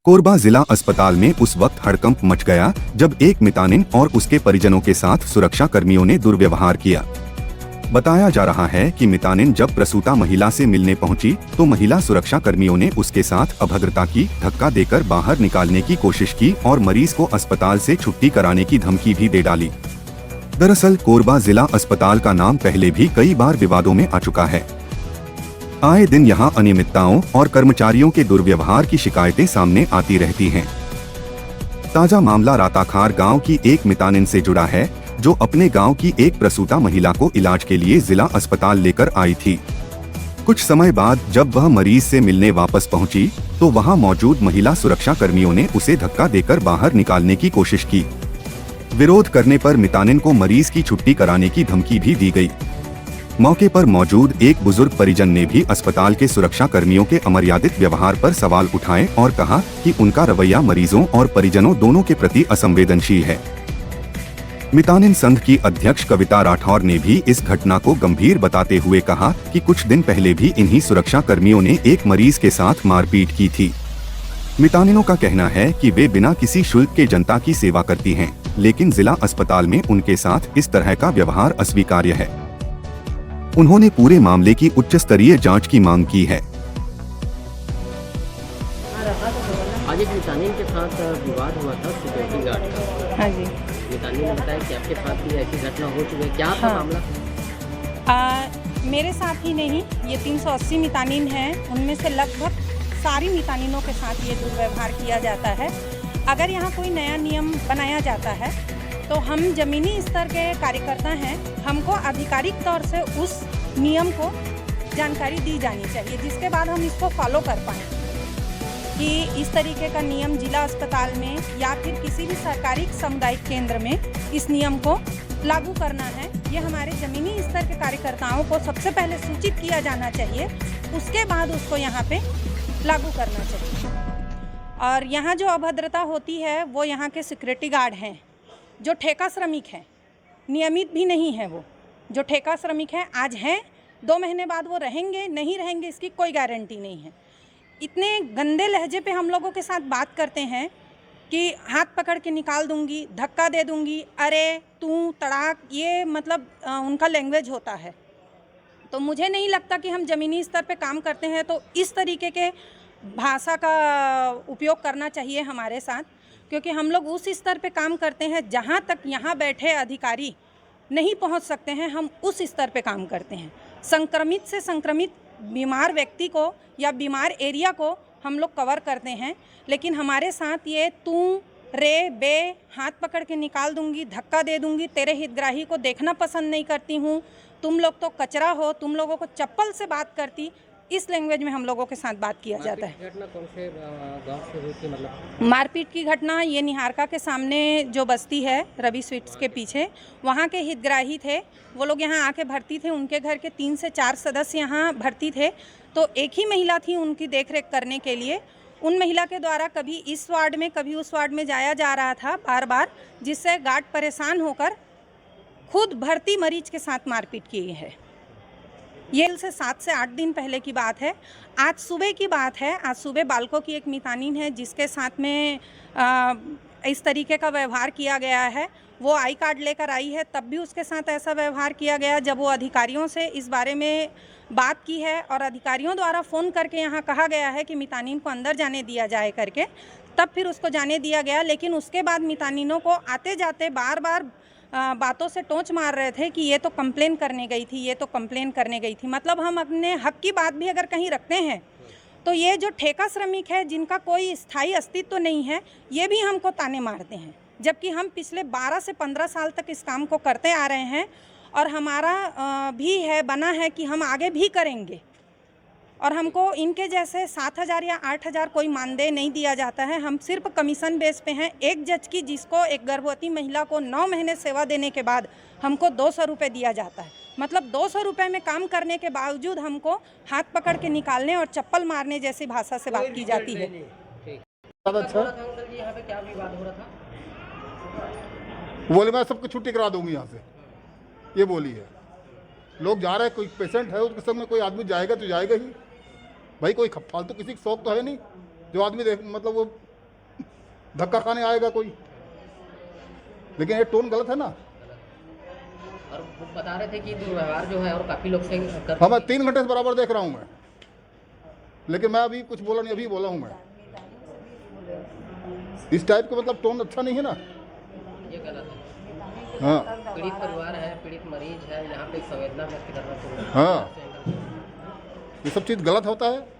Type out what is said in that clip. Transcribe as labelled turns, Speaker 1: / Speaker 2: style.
Speaker 1: कोरबा जिला अस्पताल में उस वक्त हड़कंप मच गया जब एक मितानिन और उसके परिजनों के साथ सुरक्षा कर्मियों ने दुर्व्यवहार किया। बताया जा रहा है कि मितानिन जब प्रसूता महिला से मिलने पहुंची तो महिला सुरक्षा कर्मियों ने उसके साथ अभद्रता की, धक्का देकर बाहर निकालने की कोशिश की और मरीज को अस्पताल से छुट्टी कराने की धमकी भी दे डाली। दरअसल कोरबा जिला अस्पताल का नाम पहले भी कई बार विवादों में आ चुका है। आए दिन यहां अनियमितताओं और कर्मचारियों के दुर्व्यवहार की शिकायतें सामने आती रहती हैं। ताजा मामला राताखार गांव की एक मितानिन से जुड़ा है, जो अपने गांव की एक प्रसूता महिला को इलाज के लिए जिला अस्पताल लेकर आई थी। कुछ समय बाद जब वह मरीज से मिलने वापस पहुंची, तो वहां मौजूद महिला सुरक्षा कर्मियों ने उसे धक्का देकर बाहर निकालने की कोशिश की। विरोध करने पर मितानिन को मरीज की छुट्टी कराने की धमकी भी दी गई। मौके पर मौजूद एक बुजुर्ग परिजन ने भी अस्पताल के सुरक्षा कर्मियों के अमर्यादित व्यवहार पर सवाल उठाए और कहा कि उनका रवैया मरीजों और परिजनों दोनों के प्रति असंवेदनशील है। मितानिन संघ की अध्यक्ष कविता राठौर ने भी इस घटना को गंभीर बताते हुए कहा कि कुछ दिन पहले भी इन्हीं सुरक्षा कर्मियों ने एक मरीज के साथ मारपीट की थी। मितानिनों का कहना है कि वे बिना किसी शुल्क के जनता की सेवा करती हैं, लेकिन जिला अस्पताल में उनके साथ इस तरह का व्यवहार अस्वीकार्य है। उन्होंने पूरे मामले की उच्च स्तरीय जांच की मांग की है।
Speaker 2: आज एक मितानिन के साथ विवाद हुआ था सिक्योरिटी गार्ड का।
Speaker 3: हाँ जी।
Speaker 2: मितानिन ने बताया कि आपके साथ भी ऐसी घटना हो चुकी है, क्या था मामला?
Speaker 3: मेरे साथ ही नहीं, ये 380 मितानिन हैं, उनमें से लगभग सारी मितानिनों के साथ ये दुर्व्यवहार किया जाता है। अगर यहाँ कोई नया नियम बनाया जाता है तो हम ज़मीनी स्तर के कार्यकर्ता हैं, हमको आधिकारिक तौर से उस नियम को जानकारी दी जानी चाहिए, जिसके बाद हम इसको फॉलो कर पाएँ कि इस तरीके का नियम जिला अस्पताल में या फिर किसी भी सरकारी सामुदायिक केंद्र में इस नियम को लागू करना है। ये हमारे ज़मीनी स्तर के कार्यकर्ताओं को सबसे पहले सूचित किया जाना चाहिए, उसके बाद उसको यहाँ पे लागू करना चाहिए। और यहाँ जो अभद्रता होती है वो यहाँ के सिक्योरिटी गार्ड हैं, जो ठेका श्रमिक हैं, नियमित भी नहीं है। वो जो ठेका श्रमिक हैं आज हैं, 2 महीने बाद वो रहेंगे नहीं रहेंगे इसकी कोई गारंटी नहीं है। इतने गंदे लहजे पे हम लोगों के साथ बात करते हैं कि हाथ पकड़ के निकाल दूंगी, धक्का दे दूंगी, अरे तू तड़ाक, ये मतलब उनका लैंग्वेज होता है। तो मुझे नहीं लगता कि हम ज़मीनी स्तर पे काम करते हैं तो इस तरीके के भाषा का उपयोग करना चाहिए हमारे साथ, क्योंकि हम लोग उस स्तर पे काम करते हैं जहाँ तक यहाँ बैठे अधिकारी नहीं पहुँच सकते हैं, हम उस स्तर पे काम करते हैं। संक्रमित से संक्रमित बीमार व्यक्ति को या बीमार एरिया को हम लोग कवर करते हैं, लेकिन हमारे साथ ये तू रे बे, हाथ पकड़ के निकाल दूंगी, धक्का दे दूंगी, तेरे हितग्राही को देखना पसंद नहीं करती हूँ, तुम लोग तो कचरा हो, तुम लोगों को चप्पल से बात करती, इस लैंग्वेज में हम लोगों के साथ बात किया जाता है।
Speaker 2: घटना कौन से गांव से हुई थी? मतलब
Speaker 3: मारपीट की घटना ये निहारका के सामने जो बस्ती है रवि स्वीट्स के पीछे, वहाँ के हितग्राही थे, वो लोग यहाँ आके भर्ती थे। उनके घर के 3 से 4 सदस्य यहाँ भर्ती थे, तो एक ही महिला थी उनकी देखरेख करने के लिए। उन महिला के द्वारा कभी इस वार्ड में कभी उस वार्ड में जाया जा रहा था बार बार, जिससे गार्ड परेशान होकर खुद भर्ती मरीज के साथ मारपीट की है। ये से 7 से 8 दिन पहले की बात है। आज सुबह की बात है। आज सुबह बालकों की एक मितानिन है जिसके साथ में इस तरीके का व्यवहार किया गया है। वो आई कार्ड लेकर आई है, तब भी उसके साथ ऐसा व्यवहार किया गया। जब वो अधिकारियों से इस बारे में बात की है और अधिकारियों द्वारा फ़ोन करके यहाँ कहा गया है कि मितानिन को अंदर जाने दिया जाए करके, तब फिर उसको जाने दिया गया। लेकिन उसके बाद मितानिनों को आते जाते बार बार बातों से टोंच मार रहे थे कि ये तो कंप्लेन करने गई थी, ये तो कंप्लेन करने गई थी। मतलब हम अपने हक की बात भी अगर कहीं रखते हैं तो ये जो ठेका श्रमिक है, जिनका कोई स्थायी अस्तित्व तो नहीं है, ये भी हमको ताने मारते हैं, जबकि हम पिछले 12 से 15 साल तक इस काम को करते आ रहे हैं और हमारा भी है बना है कि हम आगे भी करेंगे। और हमको इनके जैसे 7,000 या 8,000 कोई मानदेय नहीं दिया जाता है। हम सिर्फ कमीशन बेस पे हैं। एक जज की जिसको एक गर्भवती महिला को 9 महीने सेवा देने के बाद हमको 200 रुपये दिया जाता है। मतलब 200 रुपये में काम करने के बावजूद हमको हाथ पकड़ के निकालने और चप्पल मारने जैसी भाषा से बात की जाती है।
Speaker 2: अच्छा, यहाँ पे क्या विवाद हो रहा था?
Speaker 4: बोले मैं सबको छुट्टी करा दूंगी यहाँ से, ये बोली है। लोग जा रहे हैं, कोई पेशेंट है उसके संग में कोई आदमी जाएगा तो जाएगा ही भाई। कोई फालतू किसी का शौक तो है नहीं, जो आदमी देख मतलब वो धक्का खाने आएगा कोई, लेकिन ये टोन गलत है ना।
Speaker 2: और वो बता रहे थे कि दुर्व्यवहार जो है और काफ़ी लोग से कर
Speaker 4: हाँ, मैं 3 घंटे से बराबर देख रहा हूँ मैं, लेकिन मैं अभी कुछ बोला नहीं, अभी बोला हूँ मैं। इस टाइप का मतलब टोन अच्छा नहीं है ना।
Speaker 2: ये गलत है।
Speaker 4: हाँ
Speaker 2: पीड़ित परिवार है, पीड़ित मरीज है, यहाँ पे संवेदना व्यक्त करना चाहिए।
Speaker 4: हाँ, ये सब चीज़ गलत होता है।